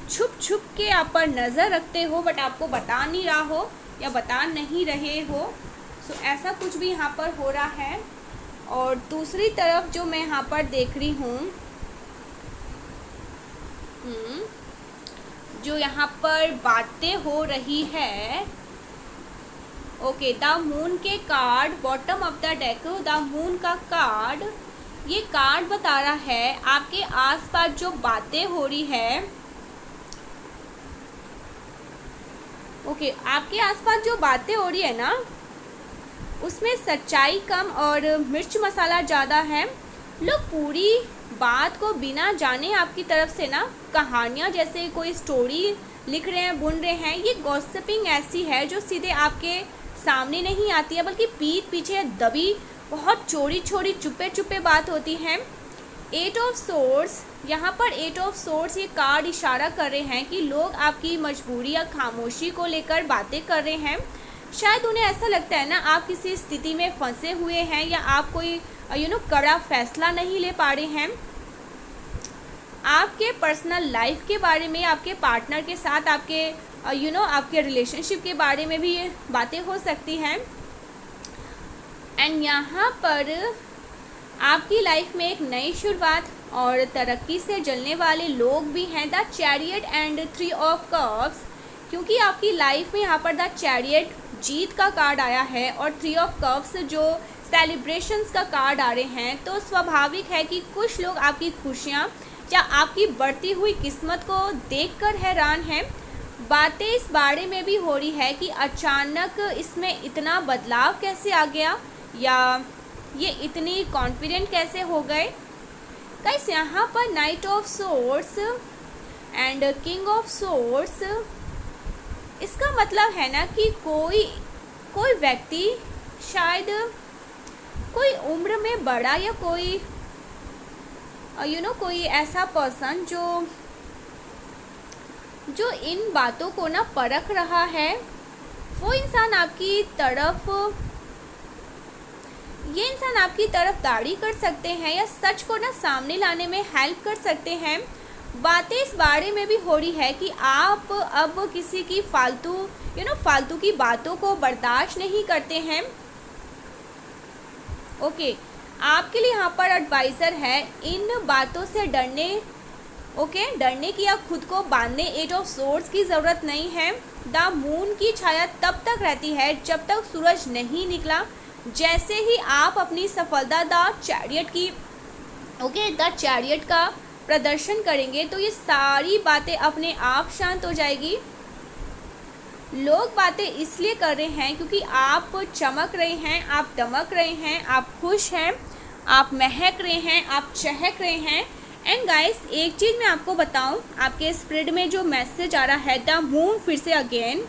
छुप छुप के आप पर नज़र रखते हो, बट आपको बता नहीं रहा हो या बता नहीं रहे हो। सो ऐसा कुछ भी यहाँ पर हो रहा है। और दूसरी तरफ जो मैं यहाँ पर देख रही हूँ, जो यहाँ पर बातें हो रही है, ओके, द मून के card, bottom of the deck, the moon का कार्ड, ये कार्ड बता रहा है आपके आसपास जो बातें हो रही है, ओके, आपके आसपास जो बातें हो रही है ना, उसमें सच्चाई कम और मिर्च मसाला ज़्यादा है। लोग पूरी बात को बिना जाने आपकी तरफ से ना कहानियाँ जैसे कोई स्टोरी लिख रहे हैं, बुन रहे हैं। ये गॉसिपिंग ऐसी है जो सीधे आपके सामने नहीं आती है, बल्कि पीठ पीछे दबी बहुत चोरी चोरी चुपे चुपे बात होती है। एट ऑफ सोर्स, यहाँ पर एट ऑफ सोर्स ये कार्ड इशारा कर रहे हैं कि लोग आपकी मजबूरी या खामोशी को लेकर बातें कर रहे हैं। शायद उन्हें ऐसा लगता है ना आप किसी स्थिति में फंसे हुए हैं, या आप कोई कड़ा फैसला नहीं ले पा रहे हैं। आपके पर्सनल लाइफ के बारे में, आपके पार्टनर के साथ आपके आपके रिलेशनशिप के बारे में भी ये बातें हो सकती हैं। एंड यहाँ पर आपकी लाइफ में एक नई शुरुआत और तरक्की से जलने वाले लोग भी हैं। The chariot and 3 of cups, क्योंकि आपकी लाइफ में यहाँ पर द चैरियट जीत का कार्ड आया है और 3 ऑफ कप्स जो सेलिब्रेशंस का कार्ड आ रहे हैं, तो स्वाभाविक है कि कुछ लोग आपकी खुशियाँ या आपकी बढ़ती हुई किस्मत को देखकर हैरान हैं। बातें इस बारे में भी हो रही है कि अचानक इसमें इतना बदलाव कैसे आ गया, या ये इतनी कॉन्फिडेंट कैसे हो गए। गाइस, यहाँ पर night of swords and king of swords, इसका मतलब है ना कि कोई व्यक्ति, शायद कोई उम्र में बड़ा, या कोई कोई ऐसा पर्सन जो इन बातों को ना परख रहा है, वो इंसान आपकी तरफदारी कर सकते हैं, या सच को ना सामने लाने में हेल्प कर सकते हैं। बातें इस बारे में भी हो रही है कि आप अब किसी की फालतू की बातों को बर्दाश्त नहीं करते हैं। ओके, आपके लिए यहाँ पर एडवाइज़र है, इन बातों से डरने की या खुद को बांधने 8 ऑफ सोर्ड्स की ज़रूरत नहीं है। द मून की छाया तब तक रहती है जब तक सूरज नहीं निकला। जैसे ही आप अपनी सफलता द चैरियट का प्रदर्शन करेंगे, तो ये सारी बातें अपने आप शांत हो जाएगी। लोग बातें इसलिए कर रहे हैं क्योंकि आप चमक रहे हैं, आप दमक रहे हैं, आप खुश हैं, आप महक रहे हैं, आप चहक रहे हैं। एंड गाइस, एक चीज़ मैं आपको बताऊं, आपके स्प्रेड में जो मैसेज आ रहा है द मून, फिर से अगेन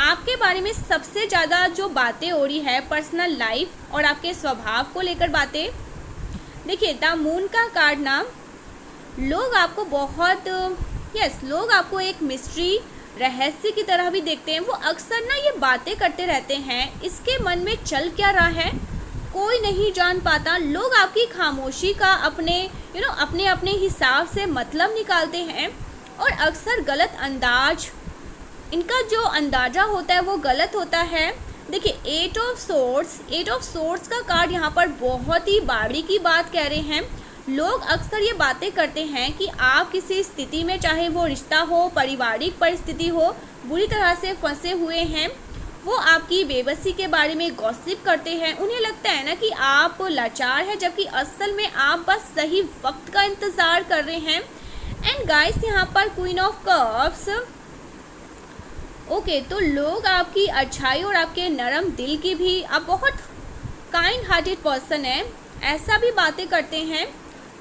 आपके बारे में सबसे ज़्यादा जो बातें हो रही है पर्सनल लाइफ और आपके स्वभाव को लेकर बातें। देखिए, द मून का कार्ड ना, लोग आपको एक मिस्ट्री, रहस्य की तरह भी देखते हैं। वो अक्सर ना ये बातें करते रहते हैं, इसके मन में चल क्या रहा है कोई नहीं जान पाता। लोग आपकी खामोशी का अपने हिसाब से मतलब निकालते हैं, और अक्सर गलत अंदाज, इनका जो अंदाज़ा होता है वो गलत होता है। देखिए, 8 ऑफ सोर्ड्स का कार्ड यहाँ पर बहुत ही बारीकी बात कह रहे हैं। लोग अक्सर ये बातें करते हैं कि आप किसी स्थिति में, चाहे वो रिश्ता हो, पारिवारिक परिस्थिति हो, बुरी तरह से फंसे हुए हैं। वो आपकी बेबसी के बारे में गॉसिप करते हैं। उन्हें लगता है ना कि आप लाचार हैं, जबकि असल में आप बस सही वक्त का इंतज़ार कर रहे हैं। एंड गाइस, यहाँ पर क्वीन ऑफ कप्स, ओके, तो लोग आपकी अच्छाई और आपके नरम दिल की भी, आप बहुत काइंड हार्टेड पर्सन है, ऐसा भी बातें करते हैं।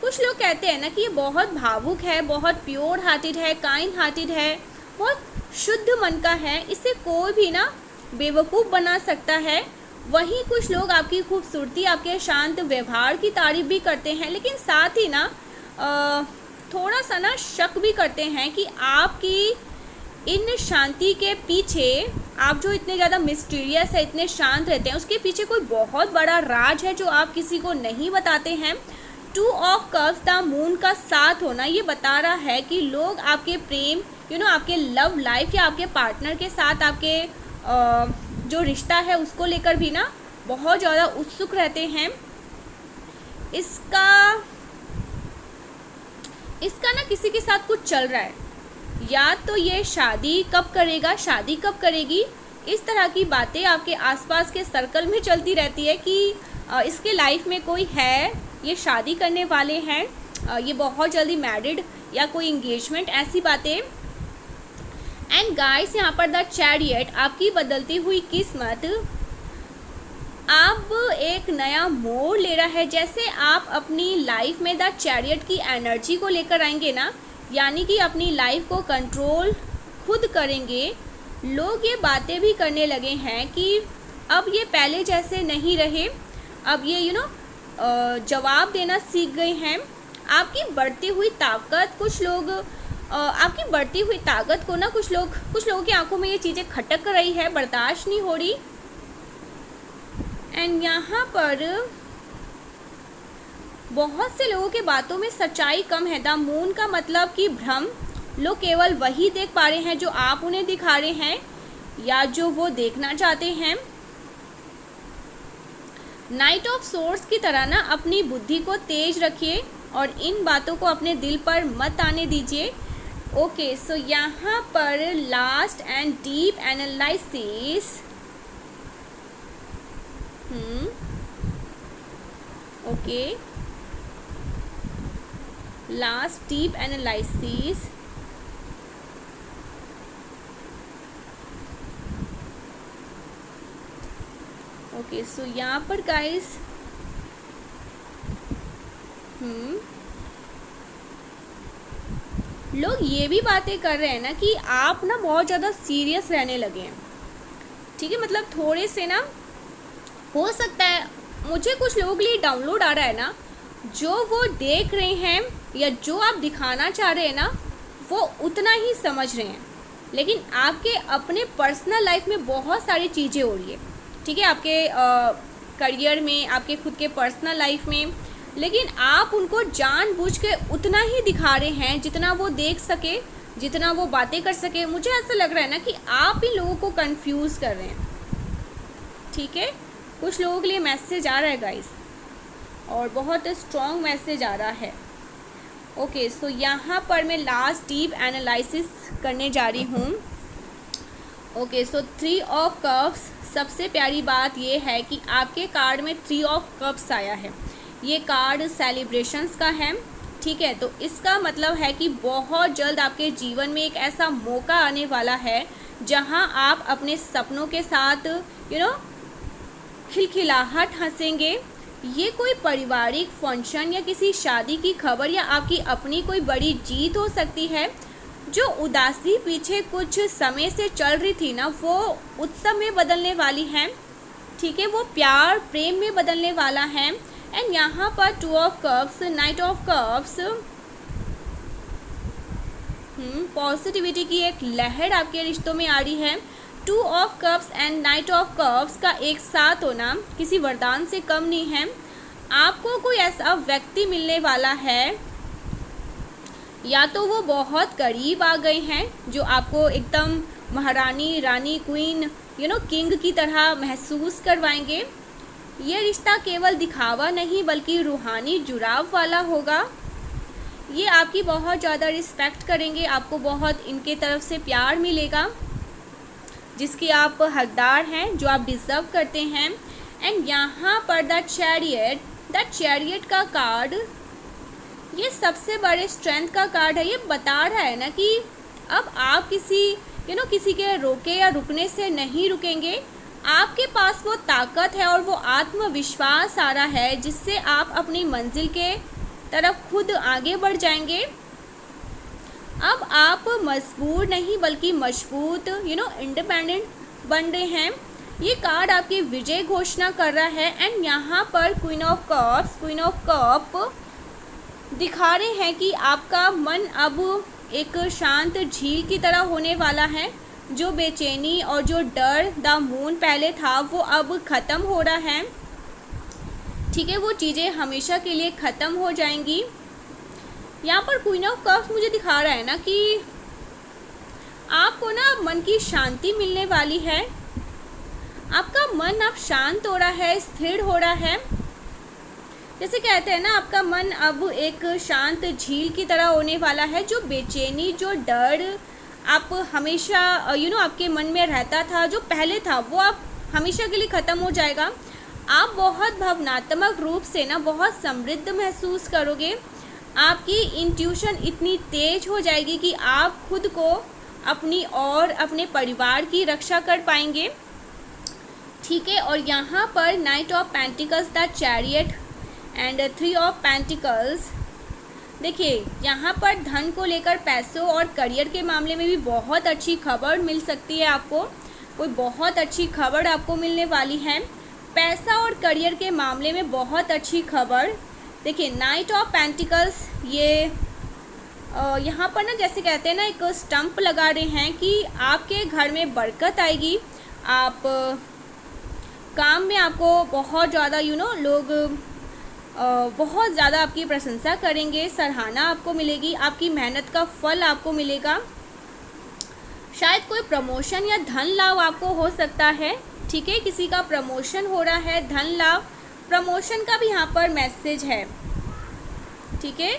कुछ लोग कहते हैं ना कि ये बहुत भावुक है, बहुत प्योर हार्टेड है, काइंड हार्टेड है, बहुत शुद्ध मन का है, इसे कोई भी ना बेवकूफ़ बना सकता है। वहीं कुछ लोग आपकी खूबसूरती, आपके शांत व्यवहार की तारीफ भी करते हैं, लेकिन साथ ही ना थोड़ा सा ना शक भी करते हैं कि आपकी इन शांति के पीछे, आप जो इतने ज़्यादा मिस्टीरियस है, इतने शांत रहते हैं, उसके पीछे कोई बहुत बड़ा राज है जो आप किसी को नहीं बताते हैं। 2 ऑफ कप्स, द मून का साथ होना, ये बता रहा है कि लोग आपके प्रेम, आपके लव लाइफ या आपके पार्टनर के साथ आपके जो रिश्ता है उसको लेकर भी ना बहुत ज़्यादा उत्सुक रहते हैं। इसका ना किसी के साथ कुछ चल रहा है, या तो ये शादी कब करेगी, इस तरह की बातें आपके आसपास के सर्कल में चलती रहती है कि इसके लाइफ में कोई है, ये शादी करने वाले हैं, ये बहुत जल्दी मैरिड, या कोई इंगेजमेंट, ऐसी बातें। एंड गाइस यहाँ पर द चैरियट, आपकी बदलती हुई किस्मत अब एक नया मोड़ ले रहा है। जैसे आप अपनी लाइफ में द चैरियट की एनर्जी को लेकर आएंगे ना, यानी कि अपनी लाइफ को कंट्रोल खुद करेंगे। लोग ये बातें भी करने लगे हैं कि अब ये पहले जैसे नहीं रहे, अब ये जवाब देना सीख गए हैं। आपकी बढ़ती हुई ताकत, कुछ लोग आपकी बढ़ती हुई ताकत को ना कुछ लोगों की आंखों में ये चीज़ें खटक रही है, बर्दाश्त नहीं हो रही। एंड यहाँ पर बहुत से लोगों के बातों में सच्चाई कम है। द मून का मतलब कि भ्रम, लोग केवल वही देख पा रहे हैं जो आप उन्हें दिखा रहे हैं या जो वो देखना चाहते हैं। नाइट ऑफ सोर्स की तरह ना अपनी बुद्धि को तेज रखिए और इन बातों को अपने दिल पर मत आने दीजिए। ओके, सो यहाँ पर last and deep analysis, okay, last deep analysis. Okay, so यहाँ पर गाइस लोग ये भी बातें कर रहे हैं ना कि आप ना बहुत ज़्यादा सीरियस रहने लगे हैं। ठीक है, मतलब थोड़े से ना, हो सकता है मुझे कुछ लोगों के लिए डाउनलोड आ रहा है ना, जो वो देख रहे हैं या जो आप दिखाना चाह रहे हैं ना, वो उतना ही समझ रहे हैं, लेकिन आपके अपने पर्सनल लाइफ में बहुत सारी चीज़ें हो रही है। ठीक है, आपके करियर में, आपके खुद के पर्सनल लाइफ में, लेकिन आप उनको जानबूझ के उतना ही दिखा रहे हैं जितना वो देख सके, जितना वो बातें कर सके। मुझे ऐसा लग रहा है ना कि आप इन लोगों को कंफ्यूज कर रहे हैं। ठीक है, कुछ लोगों के लिए मैसेज आ रहा है गाइस, और बहुत स्ट्रॉन्ग मैसेज आ रहा है। ओके, सो यहाँ पर मैं लास्ट डीप एनालिसिस करने जा रही हूँ। ओके, सो 3 ऑफ कप्स, सबसे प्यारी बात ये है कि आपके कार्ड में 3 ऑफ कप्स आया है। ये कार्ड सेलिब्रेशंस का है। ठीक है, तो इसका मतलब है कि बहुत जल्द आपके जीवन में एक ऐसा मौका आने वाला है जहां आप अपने सपनों के साथ खिलखिलाहट हंसेंगे। ये कोई पारिवारिक फंक्शन या किसी शादी की खबर या आपकी अपनी कोई बड़ी जीत हो सकती है। जो उदासी पीछे कुछ समय से चल रही थी ना, वो उत्सव में बदलने वाली है। ठीक है, वो प्यार प्रेम में बदलने वाला है। एंड यहाँ पर 2 of cups, night of cups, positivity की एक लहर आपके रिश्तों में आ रही है। 2 of cups and night of cups का एक साथ होना किसी वरदान से कम नहीं है। आपको कोई ऐसा व्यक्ति मिलने वाला है, या तो वो बहुत करीब आ गए हैं जो आपको एकदम महारानी, रानी, क्वीन, किंग की तरह महसूस करवाएंगे। ये रिश्ता केवल दिखावा नहीं बल्कि रूहानी जुड़ाव वाला होगा। ये आपकी बहुत ज़्यादा रिस्पेक्ट करेंगे, आपको बहुत इनके तरफ से प्यार मिलेगा जिसकी आप हकदार हैं, जो आप डिज़र्व करते हैं। एंड यहाँ पर द चैरियट का कार्ड, ये सबसे बड़े स्ट्रेंथ का कार्ड है। ये बता रहा है ना कि अब आप किसी के रोके या रुकने से नहीं रुकेंगे। आपके पास वो ताकत है और वो आत्मविश्वास आ रहा है जिससे आप अपनी मंजिल के तरफ खुद आगे बढ़ जाएंगे। अब आप मजबूर नहीं बल्कि मजबूत इंडिपेंडेंट बन रहे हैं। ये कार्ड आपकी विजय घोषणा कर रहा है। एंड यहाँ पर क्वीन ऑफ कप दिखा रहे हैं कि आपका मन अब एक शांत झील की तरह होने वाला है। जो बेचैनी और जो डर द मून पहले था वो अब ख़त्म हो रहा है। ठीक है, वो चीज़ें हमेशा के लिए ख़त्म हो जाएंगी। यहाँ पर क्वीन ऑफ कप्स मुझे दिखा रहा है ना कि आपको ना मन की शांति मिलने वाली है। आपका मन अब शांत हो रहा है, स्थिर हो रहा है। जैसे कहते हैं ना, आपका मन अब एक शांत झील की तरह होने वाला है। जो बेचैनी, जो डर आप हमेशा आपके मन में रहता था, जो पहले था, वो आप हमेशा के लिए ख़त्म हो जाएगा। आप बहुत भावनात्मक रूप से ना बहुत समृद्ध महसूस करोगे। आपकी इंट्यूशन इतनी तेज हो जाएगी कि आप खुद को अपनी और अपने परिवार की रक्षा कर पाएंगे। ठीक है, और यहाँ पर night of pentacles, the chariot and 3 of pentacles. देखिए यहाँ पर धन को लेकर, पैसों और करियर के मामले में भी बहुत अच्छी खबर मिल सकती है आपको। कोई बहुत अच्छी खबर आपको मिलने वाली है। पैसा और करियर के मामले में बहुत अच्छी खबर। देखिए नाइट ऑफ पेंटिकल्स, ये यहाँ पर ना जैसे कहते हैं ना, एक स्टंप लगा रहे हैं कि आपके घर में बरकत आएगी। आप काम में आपको बहुत ज़्यादा लोग बहुत ज़्यादा आपकी प्रशंसा करेंगे, सराहना आपको मिलेगी, आपकी मेहनत का फल आपको मिलेगा। शायद कोई प्रमोशन या धन लाभ आपको हो सकता है। ठीक है, किसी का प्रमोशन हो रहा है, धन लाभ, प्रमोशन का भी यहाँ पर मैसेज है। ठीक है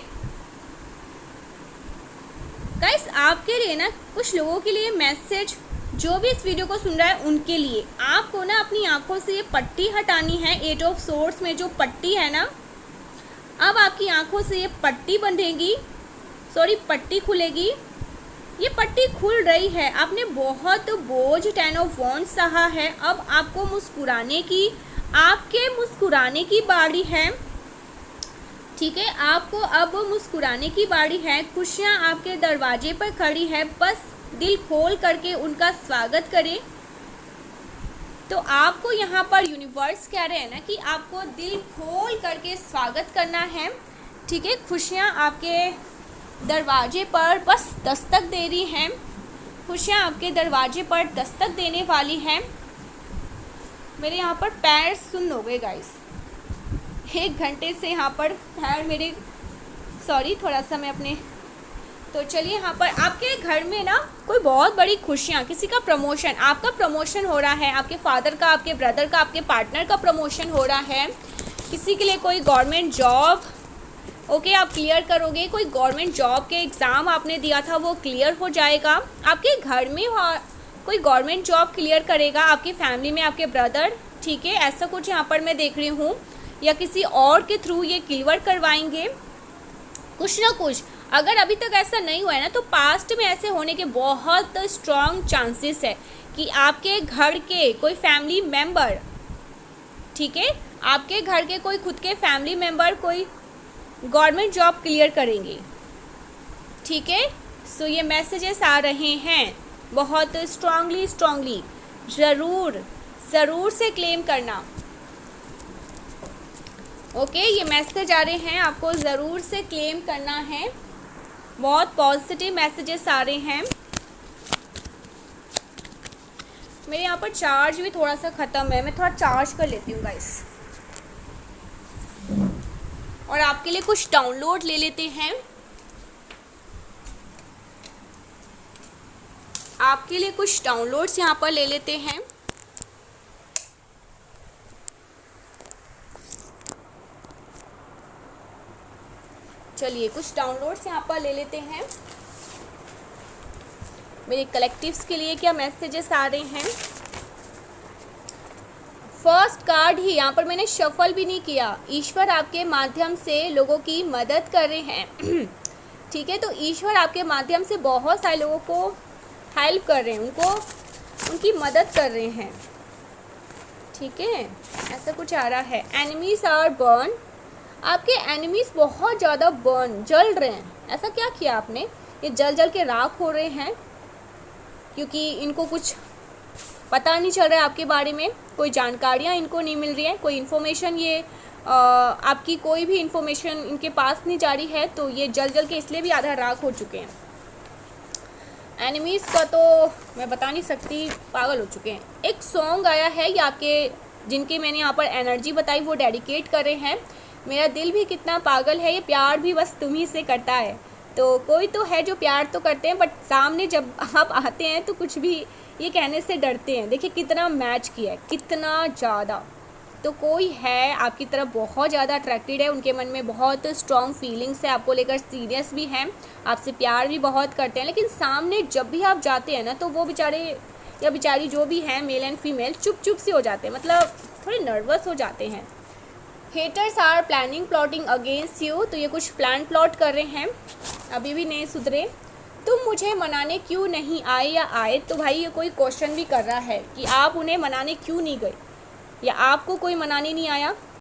गाइस, आपके लिए ना, कुछ लोगों के लिए मैसेज, जो भी इस वीडियो को सुन रहा है उनके लिए, आपको ना अपनी आंखों से ये पट्टी हटानी है। 8 ऑफ सोर्ड्स में जो पट्टी है ना, अब आपकी आंखों से ये पट्टी बंधेगी, पट्टी खुलेगी। ये पट्टी खुल रही है। आपने बहुत बोझ 10 ऑफ वॉन्ड्स सहा है। अब आपको मुस्कुराने की, आपके मुस्कुराने की बारी है। ठीक है, आपको अब मुस्कुराने की बारी है। खुशियाँ आपके दरवाजे पर खड़ी है, बस दिल खोल करके उनका स्वागत करें। तो आपको यहाँ पर यूनिवर्स कह रहे हैं ना कि आपको दिल खोल करके स्वागत करना है। ठीक है, खुशियाँ आपके दरवाजे पर बस दस्तक दे रही हैं। खुशियाँ आपके दरवाजे पर दस्तक देने वाली हैं। मेरे यहाँ पर पैर सुन्न हो गए गाइस, 1 घंटे से यहाँ पर पैर मेरे, थोड़ा सा मैं अपने, तो चलिए यहाँ पर आपके घर में ना कोई बहुत बड़ी खुशियाँ, किसी का प्रमोशन, आपका प्रमोशन हो रहा है, आपके फादर का, आपके ब्रदर का, आपके पार्टनर का प्रमोशन हो रहा है। किसी के लिए कोई गवर्नमेंट जॉब, ओके, आप क्लियर करोगे। कोई गवर्नमेंट जॉब के एग्ज़ाम आपने दिया था वो क्लियर हो जाएगा। आपके घर में कोई गवर्नमेंट जॉब क्लियर करेगा, आपकी फैमिली में आपके ब्रदर। ठीक है, ऐसा कुछ यहाँ पर मैं देख रही हूँ, या किसी और के थ्रू ये क्लियर करवाएंगे कुछ ना कुछ। अगर अभी तक ऐसा नहीं हुआ है ना, तो पास्ट में ऐसे होने के बहुत स्ट्रॉन्ग चांसेस है कि आपके घर के कोई फैमिली मेम्बर, ठीक है, आपके घर के कोई खुद के फैमिली मेम्बर कोई गवर्नमेंट जॉब क्लियर करेंगे। ठीक है, सो ये मैसेजेस आ रहे हैं बहुत स्ट्रांगली, ज़रूर से क्लेम करना। ओके, ये मैसेज आ रहे हैं, आपको ज़रूर से क्लेम करना है। बहुत पॉजिटिव मैसेजेस आ रहे हैं। मेरे यहाँ पर चार्ज भी थोड़ा सा ख़त्म है, मैं थोड़ा चार्ज कर लेती हूँ गाइस, और आपके लिए कुछ डाउनलोड ले लेते हैं। आपके लिए कुछ डाउनलोड्स यहाँ पर ले लेते हैं। चलिए कुछ डाउनलोड्स यहाँ पर ले लेते हैं। मेरे कलेक्टिव्स के लिए क्या मैसेजेस आ रहे हैं। फर्स्ट कार्ड ही यहाँ पर मैंने शफल भी नहीं किया। ईश्वर आपके माध्यम से लोगों की मदद कर रहे हैं। ठीक है, तो ईश्वर आपके माध्यम से बहुत सारे लोगों को हेल्प कर रहे हैं, उनकी मदद कर रहे हैं। ठीक है, ऐसा कुछ आ रहा है। एनिमीज आर बर्न, आपके एनिमीज बहुत ज़्यादा बर्न, जल रहे हैं। ऐसा क्या किया आपने, ये जल के राख हो रहे हैं, क्योंकि इनको कुछ पता नहीं चल रहा है आपके बारे में, कोई जानकारियाँ इनको नहीं मिल रही है, कोई इन्फॉर्मेशन, ये आपकी कोई भी इन्फॉर्मेशन इनके पास नहीं जा रही है, तो ये जल के इसलिए भी आधा राख हो चुके हैं। एनिमीज़ का तो मैं बता नहीं सकती, पागल हो चुके हैं। एक सॉन्ग आया है, ये आपके जिनके मैंने यहाँ पर एनर्जी बताई वो डेडिकेट कर रहे हैं। मेरा दिल भी कितना पागल है, ये प्यार भी बस तुम ही से करता है। तो कोई तो है जो प्यार तो करते हैं, बट सामने जब आप आते हैं तो कुछ भी ये कहने से डरते हैं। देखिए कितना मैच किया है, कितना ज़्यादा। तो कोई है आपकी तरफ बहुत ज़्यादा अट्रैक्टेड है, उनके मन में बहुत स्ट्रॉन्ग फीलिंग्स है, आपको लेकर सीरियस भी हैं, आपसे प्यार भी बहुत करते हैं। लेकिन सामने जब भी आप जाते हैं ना, तो वो बेचारे या बेचारी जो भी हैं, मेल एंड फीमेल, चुप से हो जाते हैं, मतलब थोड़े नर्वस हो जाते हैं। Haters are planning plotting against you, तो ये कुछ प्लान प्लॉट कर रहे हैं, अभी भी नहीं सुधरे। तुम मुझे मनाने क्यों नहीं आए या आए, तो भाई ये कोई क्वेश्चन भी कर रहा है कि आप उन्हें मनाने क्यों नहीं गए, या आपको कोई मनाने नहीं आया।